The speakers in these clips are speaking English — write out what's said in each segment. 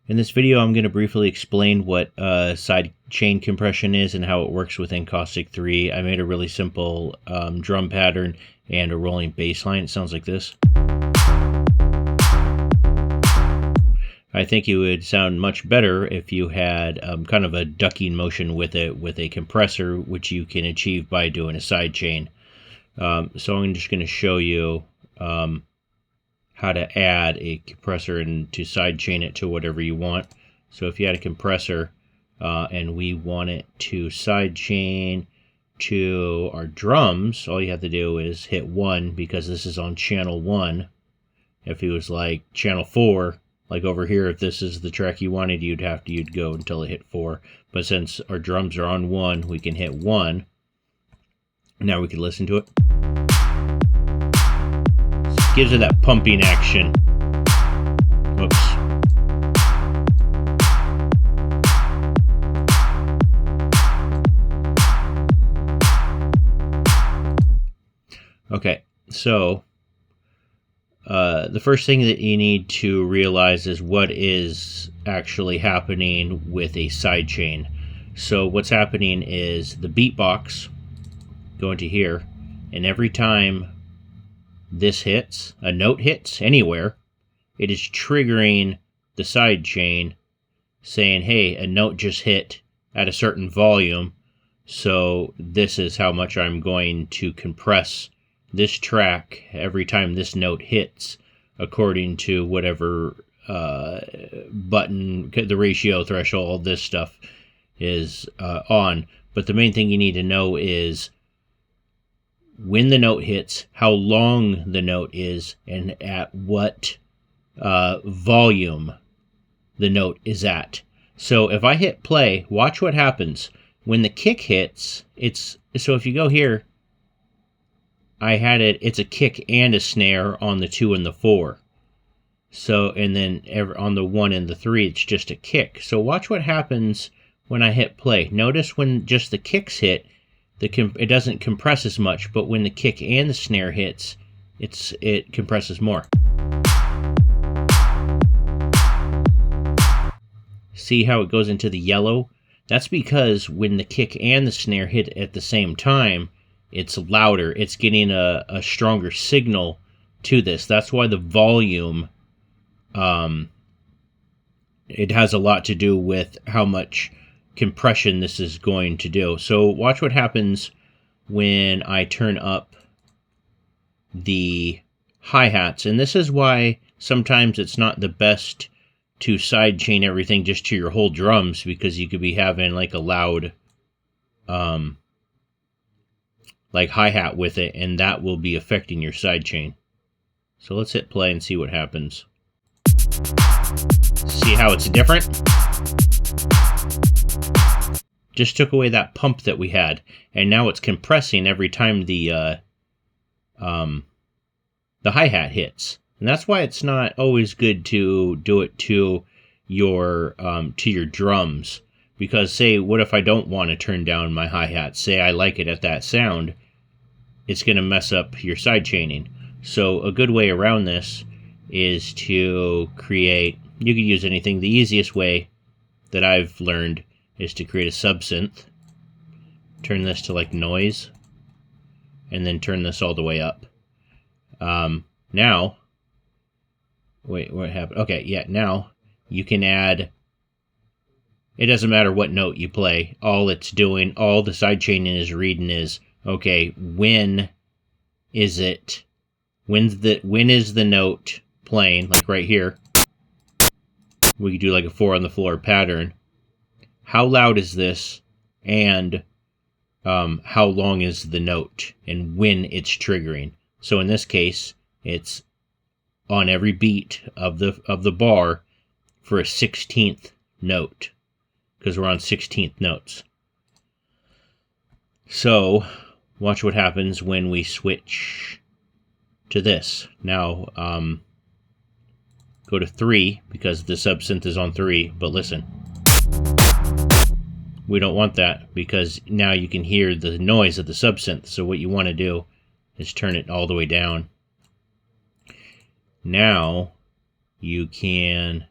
In this video, I'm going to briefly explain what sidechain compression is and how it works within Caustic 3. I made a really simple drum pattern and a rolling bass line. It sounds like this. I think it would sound much better if you had kind of a ducking motion with it with a compressor, which you can achieve by doing a sidechain. So I'm just going to show you how to add a compressor and to sidechain it to whatever you want. So if you had a compressor and we want it to sidechain to our drums, all you have to do is hit 1 because this is on channel 1. If it was like channel 4, like over here, if this is the track you wanted, you'd go until it hit 4. But since our drums are on 1, we can hit 1. Now we can listen to it. Gives it that pumping action. Whoops. Okay, so the first thing that you need to realize is what is actually happening with a sidechain. So what's happening is the beatbox going to here, and every time this hits, a note hits anywhere, it is triggering the sidechain saying, hey, a note just hit at a certain volume, so this is how much I'm going to compress this track every time this note hits, according to whatever button, the ratio, threshold, all this stuff is on. But the main thing you need to know is when the note hits, how long the note is, and at what volume the note is at. So if I hit play, watch what happens. When the kick hits, so if you go here, it's a kick and a snare on the 2 and the 4. So, and then on the 1 and the 3, it's just a kick. So watch what happens when I hit play. Notice when just the kicks hit, it doesn't compress as much, but when the kick and the snare hits, it compresses more. See how it goes into the yellow? That's because when the kick and the snare hit at the same time, it's louder. It's getting a stronger signal to this. That's why the volume, it has a lot to do with how much compression this is going to do. So watch what happens when I turn up the hi-hats. And this is why sometimes it's not the best to sidechain everything just to your whole drums, because you could be having like a loud like hi-hat with it, and that will be affecting your sidechain. So let's hit play and see what happens. See how it's different? Just took away that pump that we had, and now it's compressing every time the hi-hat hits. And that's why it's not always good to do it to your drums, because say, what if I don't want to turn down my hi-hat? Say I like it at that sound, it's going to mess up your sidechaining. So a good way around this is to create, you could use anything. The easiest way that I've learned is to create a subsynth, turn this to like noise, and then turn this all the way up. Now, wait, what happened? Okay, yeah, now you can add, it doesn't matter what note you play, all it's doing, all the sidechaining is reading is, okay, when is the note playing, like right here, we could do like a 4 on the floor pattern. How loud is this, and how long is the note, and when it's triggering. So in this case, it's on every beat of the bar for a 16th note, because we're on 16th notes. So watch what happens when we switch to this. Now go to 3, because the subsynth is on 3, but listen. We don't want that, because now you can hear the noise of the subsynth. So what you want to do is turn it all the way down. Now you can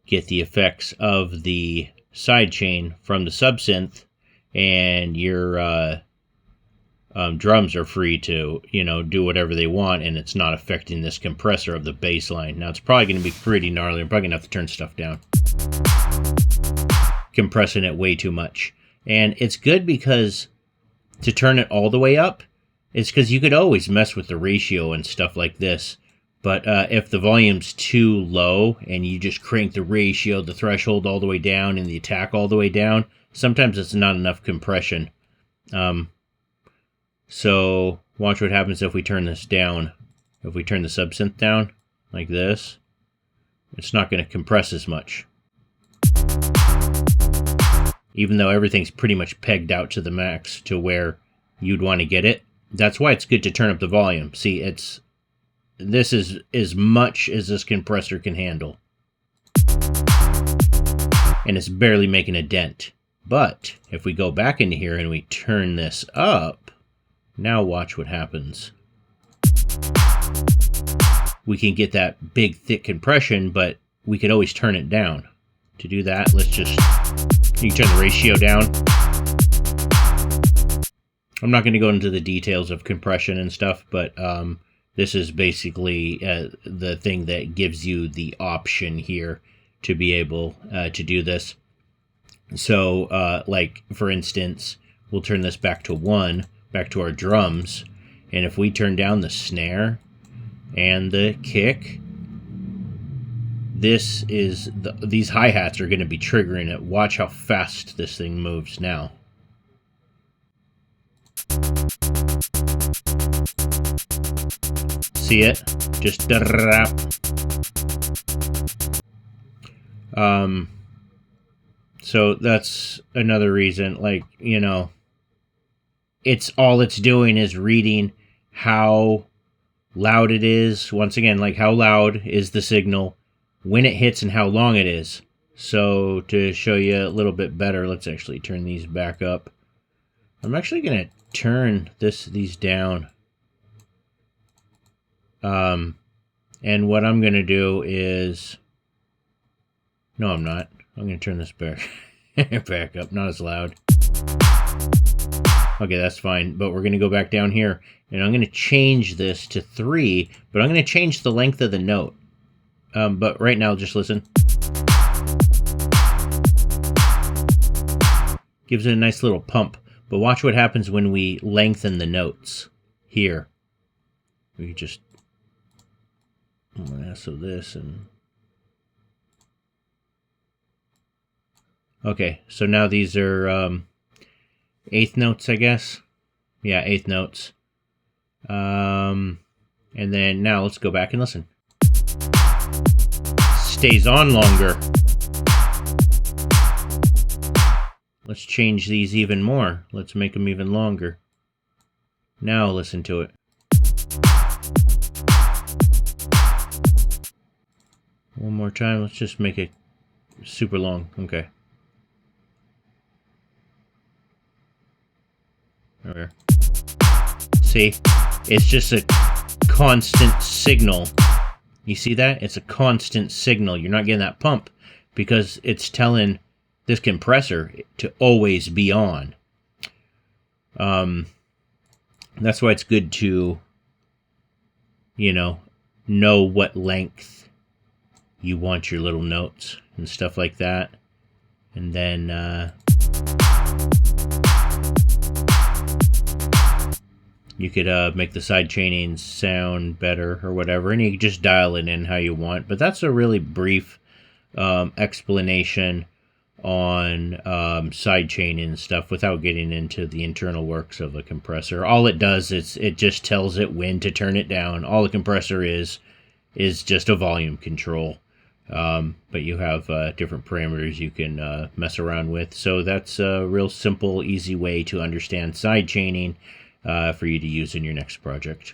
get the effects of the sidechain from the subsynth, and your drums are free to, do whatever they want, and it's not affecting this compressor of the bass line. Now, it's probably going to be pretty gnarly. I'm probably going to have to turn stuff down. Compressing it way too much. And it's good because to turn it all the way up, it's because you could always mess with the ratio and stuff like this. But if the volume's too low and you just crank the ratio, the threshold all the way down, and the attack all the way down, sometimes it's not enough compression. So watch what happens if we turn this down. If we turn the subsynth down like this, it's not going to compress as much. Even though everything's pretty much pegged out to the max to where you'd want to get it. That's why it's good to turn up the volume. See, this is as much as this compressor can handle. And it's barely making a dent. But if we go back into here and we turn this up, now watch what happens. We can get that big, thick compression, but we could always turn it down. To do that, you can turn the ratio down. I'm not going to go into the details of compression and stuff, but this is basically the thing that gives you the option here to be able to do this. So, like, for instance, we'll turn this back to 1, back to our drums, and if we turn down the snare and the kick, these hi-hats are going to be triggering it. Watch how fast this thing moves now. See it? Just so that's another reason, like, it's doing is reading how loud it is. Once again, like, how loud is the signal, when it hits, and how long it is. So to show you a little bit better, let's actually turn these back up. I'm actually going to turn these down. And what I'm going to do is, no, I'm not. I'm going to turn this back up, not as loud. Okay, that's fine, but we're going to go back down here, and I'm going to change this to 3, but I'm going to change the length of the note. But right now, just listen. Gives it a nice little pump, but watch what happens when we lengthen the notes here. We just so this and okay, so now these are eighth notes, I guess. Yeah, eighth notes. And then now let's go back and listen. Stays on longer. Let's change these even more. Let's make them even longer. Now listen to it. One more time. Let's just make it super long. Okay. There. See? It's just a constant signal. You see that? It's a constant signal. You're not getting that pump because it's telling this compressor to always be on. That's why it's good to, know what length you want your little notes and stuff like that. And then you could make the side chaining sound better or whatever, and you can just dial it in how you want. But that's a really brief explanation on side chaining and stuff without getting into the internal works of a compressor. All it does is it just tells it when to turn it down. All the compressor is just a volume control. But you have different parameters you can mess around with. So that's a real simple, easy way to understand side chaining for you to use in your next project.